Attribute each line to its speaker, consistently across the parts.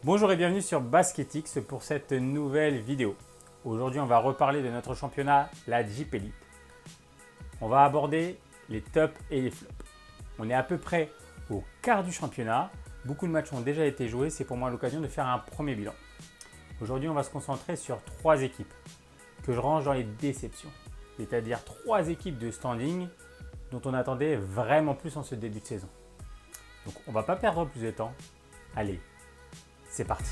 Speaker 1: Bonjour et bienvenue sur Basketix pour cette nouvelle vidéo. Aujourd'hui, on va reparler de notre championnat, la Jeep Elite. On va aborder les tops et les flops. On est à peu près au quart du championnat. Beaucoup de matchs ont déjà été joués. C'est pour moi l'occasion de faire un premier bilan. Aujourd'hui, on va se concentrer sur 3 équipes que je range dans les déceptions. C'est-à-dire 3 équipes de standing dont on attendait vraiment plus en ce début de saison. Donc, on ne va pas perdre plus de temps. Allez, c'est parti.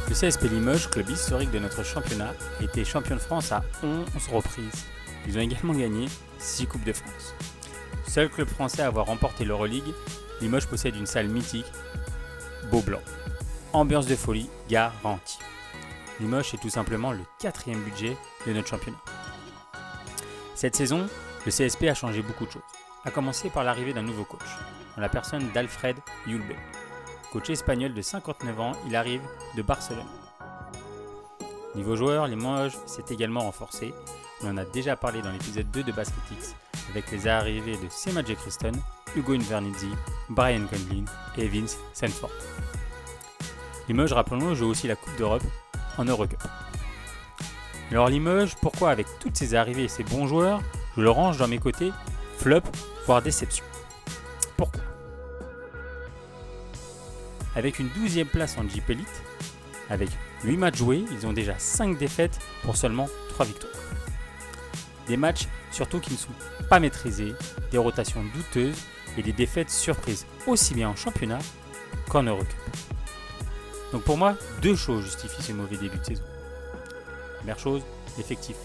Speaker 1: Le CSP Limoges, club historique de notre championnat, a été champion de France à 11 reprises. Ils ont également gagné 6 Coupes de France. Seul club français à avoir remporté l'Euroleague, Limoges possède une salle mythique, beau blanc. Ambiance de folie garantie. Limoges est tout simplement le 4e budget de notre championnat. Cette saison, le CSP a changé beaucoup de choses, à commencer par l'arrivée d'un nouveau coach, en la personne d'Alfred Yulbe. Coach espagnol de 59 ans, il arrive de Barcelone. Niveau joueur, Limoges s'est également renforcé. On en a déjà parlé dans l'épisode 2 de Basketix avec les arrivées de Sema Jekriston, Ugo Invernizzi, Brian Conlin et Vince Sanford. Limoges, rappelons-le, joue aussi la Coupe d'Europe en Eurocup. Alors Limoges, pourquoi avec toutes ces arrivées et ces bons joueurs, je le range dans mes côtés flop, voire déception. Pourquoi ? Avec une 12e place en Jeep Elite, avec 8 matchs joués, ils ont déjà 5 défaites pour seulement 3 victoires. Des matchs surtout qui ne sont pas maîtrisés, des rotations douteuses et des défaites surprises aussi bien en championnat qu'en Eurocup. Donc pour moi, 2 choses justifient ce mauvais début de saison. Première chose, l'effectif.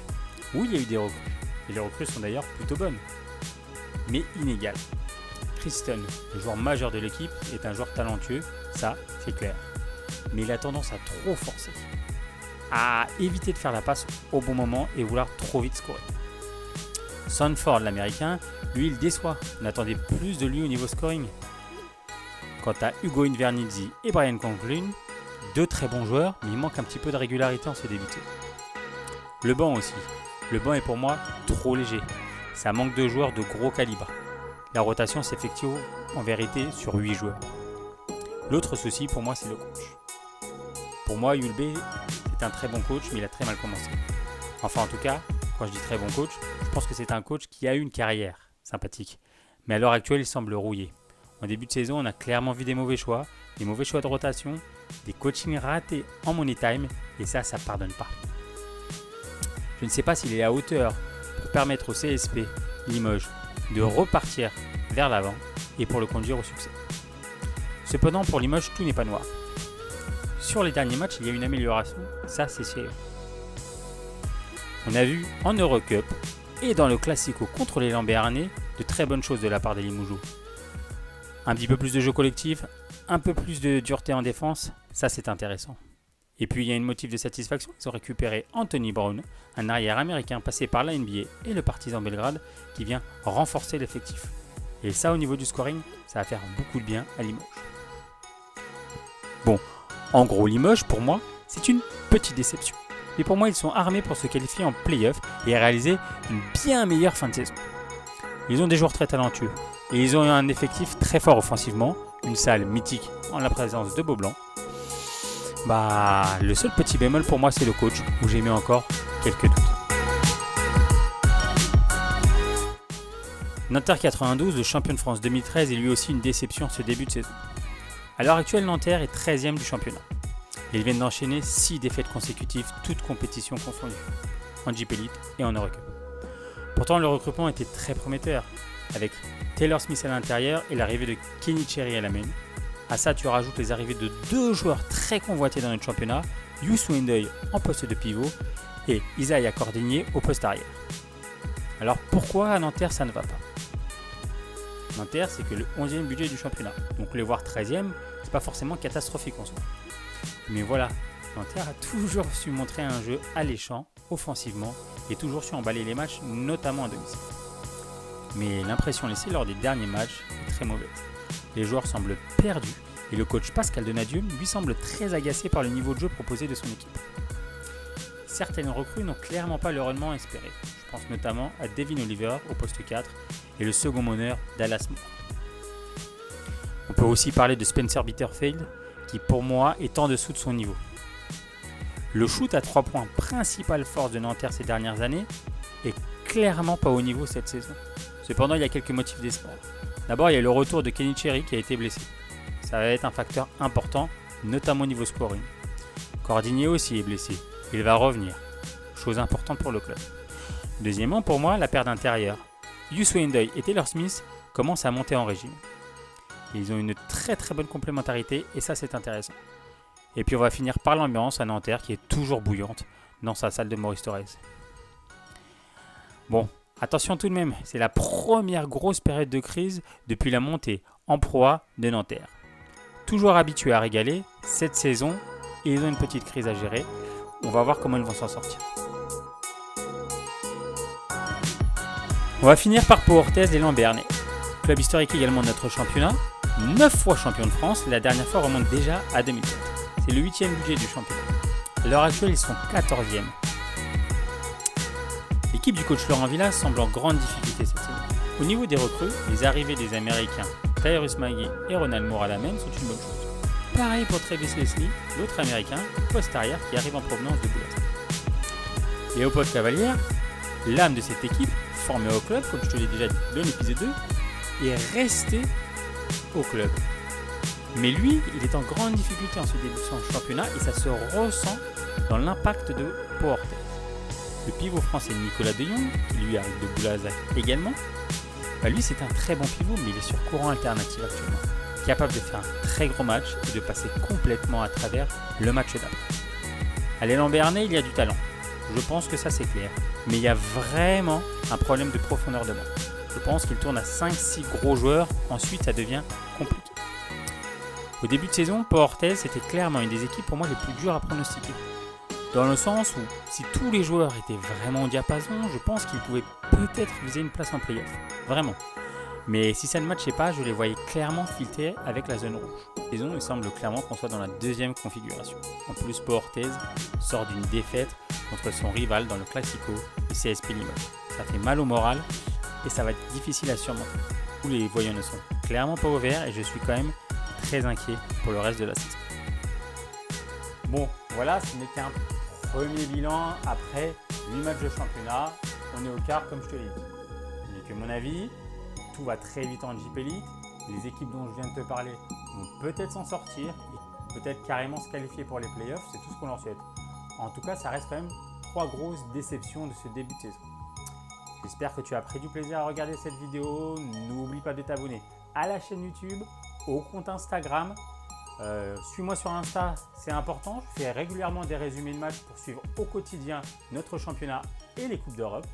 Speaker 1: Oui, il y a eu des recrues, et les recrues sont d'ailleurs plutôt bonnes, mais inégales. Christon, le joueur majeur de l'équipe, est un joueur talentueux, ça c'est clair. Mais il a tendance à trop forcer, à éviter de faire la passe au bon moment et vouloir trop vite scorer. Sanford, l'américain, lui il déçoit, on attendait plus de lui au niveau scoring. Quant à Ugo Invernizzi et Brian Conlin, 2 très bons joueurs, mais il manque un petit peu de régularité en ce début de saison. Le banc aussi, le banc est pour moi trop léger, ça manque de joueurs de gros calibre. La rotation s'effectue en vérité sur 8 joueurs. L'autre souci pour moi c'est le coach. Pour moi Yulbe c'est un très bon coach mais il a très mal commencé. Enfin en tout cas, quand je dis très bon coach, je pense que c'est un coach qui a eu une carrière sympathique. Mais à l'heure actuelle il semble rouillé. En début de saison on a clairement vu des mauvais choix de rotation, des coachings ratés en money time et ça pardonne pas. Je ne sais pas s'il est à hauteur pour permettre au CSP Limoges de repartir vers l'avant et pour le conduire au succès. Cependant, pour Limoges, tout n'est pas noir. Sur les derniers matchs, il y a une amélioration, ça c'est sûr. On a vu en Eurocup et dans le Classico contre les Lambéarnais de très bonnes choses de la part des Limougeaux. Un petit peu plus de jeu collectif, un peu plus de dureté en défense, ça c'est intéressant. Et puis il y a une motif de satisfaction, ils ont récupéré Anthony Brown, un arrière américain passé par la NBA et le Partizan Belgrade qui vient renforcer l'effectif. Et ça au niveau du scoring, ça va faire beaucoup de bien à Limoges. Bon, en gros Limoges pour moi, c'est une petite déception. Mais pour moi ils sont armés pour se qualifier en play-off et réaliser une bien meilleure fin de saison. Ils ont des joueurs très talentueux et ils ont un effectif très fort offensivement, une salle mythique en la présence de Beaublanc. Le seul petit bémol pour moi c'est le coach où j'ai mis encore quelques doutes. Nanterre 92, le champion de France 2013, est lui aussi une déception ce début de saison. À l'heure actuelle, Nanterre est 13e du championnat. Et ils viennent d'enchaîner 6 défaites consécutives, toutes compétitions confondues, en Jeep Elite et en Eurocup. Pourtant, le recrutement était très prometteur, avec Taylor Smith à l'intérieur et l'arrivée de Kenny Cherry à la main. À ça, tu rajoutes les arrivées de 2 joueurs très convoités dans notre championnat, Youssou N'Doye en poste de pivot et Isaiah Cordigné au poste arrière. Alors pourquoi à Nanterre ça ne va pas ? Nanterre c'est que le 11e budget du championnat, donc les voir 13e, c'est pas forcément catastrophique en soi. Mais voilà, Nanterre a toujours su montrer un jeu alléchant, offensivement, et toujours su emballer les matchs, notamment à domicile. Mais l'impression laissée lors des derniers matchs est très mauvaise. Les joueurs semblent perdus et le coach Pascal Donadieu lui semble très agacé par le niveau de jeu proposé de son équipe. Certaines recrues n'ont clairement pas le rendement espéré. Je pense notamment à Devin Oliver au poste 4 et le second meneur Dallas Moore. On peut aussi parler de Spencer Bitterfield, qui pour moi est en dessous de son niveau. Le shoot à 3 points, principale force de Nanterre ces dernières années, est clairement pas au niveau cette saison. Cependant, il y a quelques motifs d'espoir. D'abord, il y a le retour de Kenny Cherry qui a été blessé. Ça va être un facteur important, notamment au niveau scoring. Cordinier aussi est blessé. Il va revenir. Chose importante pour le club. Deuxièmement, pour moi, la paire d'intérieur. Youssou N'Doye et Taylor Smith commencent à monter en régime. Ils ont une très très bonne complémentarité et ça c'est intéressant. Et puis on va finir par l'ambiance à Nanterre qui est toujours bouillante dans sa salle de Maurice Thorez. Bon, attention tout de même, c'est la première grosse période de crise depuis la montée en Pro A de Nanterre. Toujours habitués à régaler, cette saison, ils ont une petite crise à gérer. On va voir comment ils vont s'en sortir. On va finir par Pau Orthez et Lambernais. Club historique également de notre championnat. 9 fois champion de France, la dernière fois remonte déjà à 2004. C'est le 8e budget du championnat. À l'heure actuelle, ils sont 14e. L'équipe du coach Laurent Villa semble en grande difficulté cette saison. Au niveau des recrues, les arrivées des Américains Tyrus Magee et Ronald Moore à la main sont une bonne chose. Pareil pour Travis Leslie, l'autre Américain, poste arrière qui arrive en provenance de Boulaz. Léopold Cavalière, l'âme de cette équipe, formée au club, comme je te l'ai déjà dit dans l'épisode 2, est resté au club. Mais lui, il est en grande difficulté en ce début de son championnat et ça se ressent dans l'impact de Pau Orthez. Le pivot français Nicolas De Jong, qui lui arrive de Boulaz également, lui c'est un très bon pivot mais il est sur courant alternatif actuellement. Capable de faire un très gros match et de passer complètement à travers le match d'après. À l'élan Bernay, il y a du talent. Je pense que ça c'est clair. Mais il y a vraiment un problème de profondeur de banc. Je pense qu'il tourne à 5-6 gros joueurs, ensuite ça devient compliqué. Au début de saison, Pau Orthez était clairement une des équipes pour moi les plus dures à pronostiquer. Dans le sens où, si tous les joueurs étaient vraiment au diapason, je pense qu'ils pouvaient peut-être viser une place en play-off. Vraiment. Mais si ça ne matchait pas, je les voyais clairement filtrer avec la zone rouge. Cette saison, il semble clairement qu'on soit dans la deuxième configuration. En plus, Pau Orthez sort d'une défaite contre son rival dans le Classico, le CSP Limoges. Ça fait mal au moral et ça va être difficile à surmonter. Tous les voyants ne sont clairement pas au vert et je suis quand même très inquiet pour le reste de la saison. Bon, voilà, ce n'est qu'un premier bilan après 8 matchs de championnat. On est au quart comme je te l'ai dit. Ce n'est que mon avis. Tout va très vite en JP Elite. Les équipes dont je viens de te parler vont peut-être s'en sortir et peut-être carrément se qualifier pour les playoffs. C'est tout ce qu'on leur souhaite. En tout cas, ça reste quand même 3 grosses déceptions de ce début de saison. J'espère que tu as pris du plaisir à regarder cette vidéo. N'oublie pas de t'abonner à la chaîne YouTube, au compte Instagram. Suis-moi sur Insta, c'est important. Je fais régulièrement des résumés de matchs pour suivre au quotidien notre championnat et les Coupes d'Europe.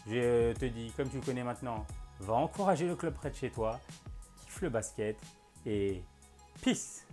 Speaker 1: Je te dis, comme tu le connais maintenant, va encourager le club près de chez toi, kiffe le basket et peace!